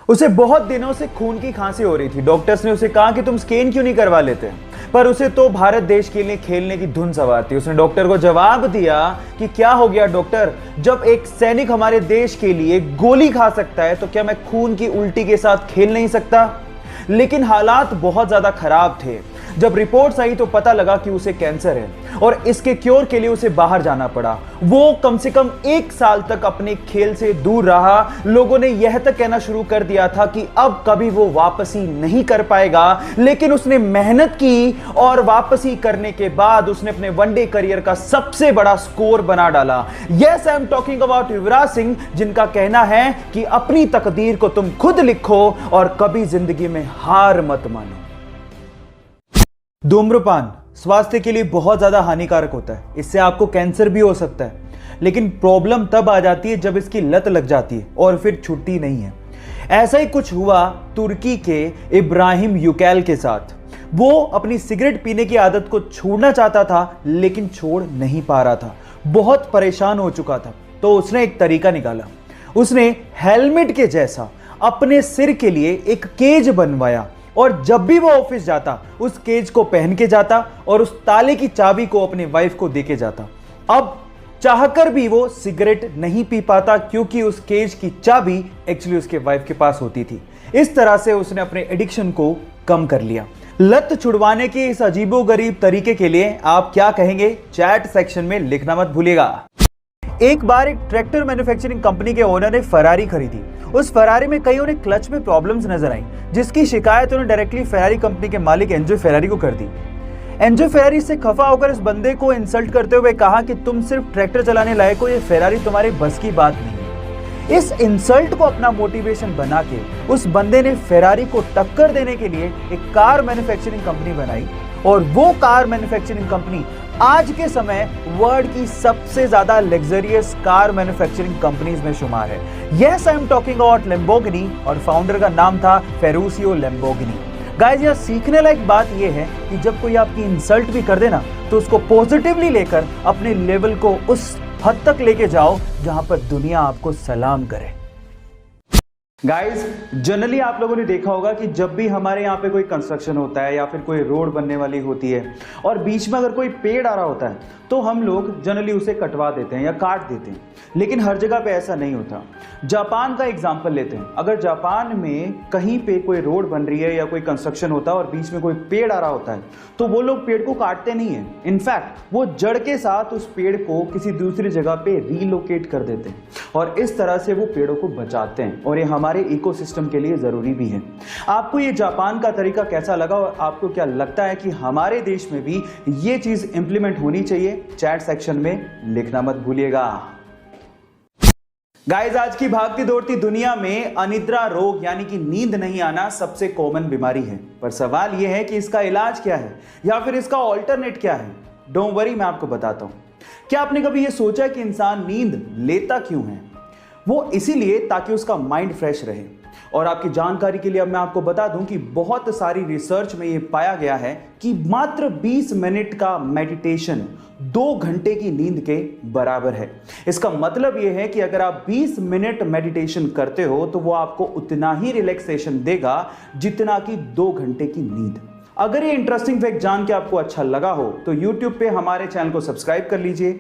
उसे बहुत दिनों से खून की खांसी हो रही थी। डॉक्टर्स ने उसे कहा कि तुम स्कैन क्यों नहीं करवा लेते, पर उसे तो भारत देश के लिए खेलने की धुन सवार थी। उसने डॉक्टर को जवाब दिया कि क्या हो गया डॉक्टर, जब एक सैनिक हमारे देश के लिए गोली खा सकता है तो क्या मैं खून की उल्टी के साथ खेल नहीं सकता। लेकिन हालात बहुत ज्यादा खराब थे। जब रिपोर्ट्स आई तो पता लगा कि उसे कैंसर है और इसके क्योर के लिए उसे बाहर जाना पड़ा। वो कम से कम 1 साल तक अपने खेल से दूर रहा। लोगों ने यह तक कहना शुरू कर दिया था कि अब कभी वो वापसी नहीं कर पाएगा, लेकिन उसने मेहनत की और वापसी करने के बाद उसने अपने वनडे करियर का सबसे बड़ा स्कोर बना डाला। Yes, I am talking about Yuvraj Singh, जिनका कहना है कि अपनी तकदीर को तुम खुद लिखो और कभी जिंदगी में हार मत मानो। धूम्रपान स्वास्थ्य के लिए बहुत ज्यादा हानिकारक होता है। इससे आपको कैंसर भी हो सकता है, लेकिन प्रॉब्लम तब आ जाती है जब इसकी लत लग जाती है और फिर छूटती नहीं है। ऐसा ही कुछ हुआ तुर्की के इब्राहिम युकैल के साथ। वो अपनी सिगरेट पीने की आदत को छोड़ना चाहता था, लेकिन छोड़ नहीं पा रहा था। बहुत परेशान हो चुका था, तो उसने एक तरीका निकाला। उसने हेलमेट के जैसा अपने सिर के लिए एक केज बनवाया और जब भी वो ऑफिस जाता उस केज को पहन के जाता और उस ताले की चाबी को अपने वाइफ को देके जाता। अब चाहकर भी वो सिगरेट नहीं पी पाता, क्योंकि उस केज की चाबी एक्चुअली उसके वाइफ के पास होती थी। इस तरह से उसने अपने एडिक्शन को कम कर लिया। लत छुड़वाने के इस अजीबोगरीब तरीके के लिए आप क्या कहेंगे, चैट सेक्शन में लिखना मत भूलिएगा। एक बार एक ट्रैक्टर मैन्युफैक्चरिंग कंपनी के ओनर ने फरारी खरीदी। उस फरारी में कई उन्हें क्लच में प्रॉब्लम्स नजर आई, जिसकी शिकायत उन्हें डायरेक्टली फरारी कंपनी के मालिक एंजो फेरारी को कर दी। एंजो फेरारी से खफा होकर इस बंदे को इंसल्ट करते हुए कहा कि तुम सिर्फ ट्रैक्टर चलाने लायक हो, ये फेरारी तुम्हारे बस की बात नहीं है। इस इंसल्ट को अपना मोटिवेशन बना के उस बंदे ने फेरारी को टक्कर देने के लिए एक कार मैन्युफैक्चरिंग कंपनी बनाई, और वो कार मैन्युफैक्चरिंग कंपनी आज के समय वर्ल्ड की सबसे ज्यादा लग्जरियस कार मैन्युफैक्चरिंग कंपनीज में शुमार है। Yes, I am talking about Lamborghini, और फाउंडर का नाम था फेरुशियो लैम्बोर्गिनी। गाइस, यह सीखने लायक बात यह है कि जब कोई आपकी इंसल्ट भी कर देना तो उसको पॉजिटिवली लेकर अपने लेवल को उस हद तक लेके जाओ जहां पर दुनिया आपको सलाम करे। गाइस, जनरली आप लोगों ने देखा होगा कि जब भी हमारे यहाँ पे कोई कंस्ट्रक्शन होता है या फिर कोई रोड बनने वाली होती है और बीच में अगर कोई पेड़ आ रहा होता है तो हम लोग जनरली उसे कटवा देते हैं या काट देते हैं, लेकिन हर जगह पे ऐसा नहीं होता। जापान का एग्जांपल लेते हैं। अगर जापान में कहीं पे कोई रोड बन रही है या कोई कंस्ट्रक्शन होता है और बीच में कोई पेड़ आ रहा होता है तो वो लोग पेड़ को काटते नहीं है। इनफैक्ट वो जड़ के साथ उस पेड़ को किसी दूसरी जगह पे रीलोकेट कर देते हैं और इस तरह से वो पेड़ों को बचाते हैं, और ये हमारे इकोसिस्टम के लिए जरूरी भी है। आपको ये जापान का तरीका कैसा लगा और आपको क्या लगता है कि हमारे देश में भी ये चीज इंप्लीमेंट होनी चाहिए? चैट सेक्शन में लिखना मत भूलिएगा। गाइस, आज की भागती दौड़ती दुनिया में अनिद्रा रोग यानी कि नींद नहीं आना सबसे कॉमन बीमारी है, पर सवाल यह है कि इसका इलाज क्या है या फिर इसका ऑल्टरनेट क्या है। डोंट वरी, मैं आपको बताता हूं। क्या आपने कभी यह सोचा कि इंसान नींद लेता क्यों है? वो इसीलिए ताकि उसका माइंड फ्रेश रहे। और आपकी जानकारी के लिए अब मैं आपको बता दूं कि बहुत सारी रिसर्च में यह पाया गया है कि मात्र 20 मिनट का मेडिटेशन 2 घंटे की नींद के बराबर है। इसका मतलब यह है कि अगर आप 20 मिनट मेडिटेशन करते हो तो वो आपको उतना ही रिलैक्सेशन देगा जितना कि 2 घंटे की नींद। अगर ये इंटरेस्टिंग फैक्ट जान के आपको अच्छा लगा हो तो YouTube पे हमारे चैनल को सब्सक्राइब कर लीजिए।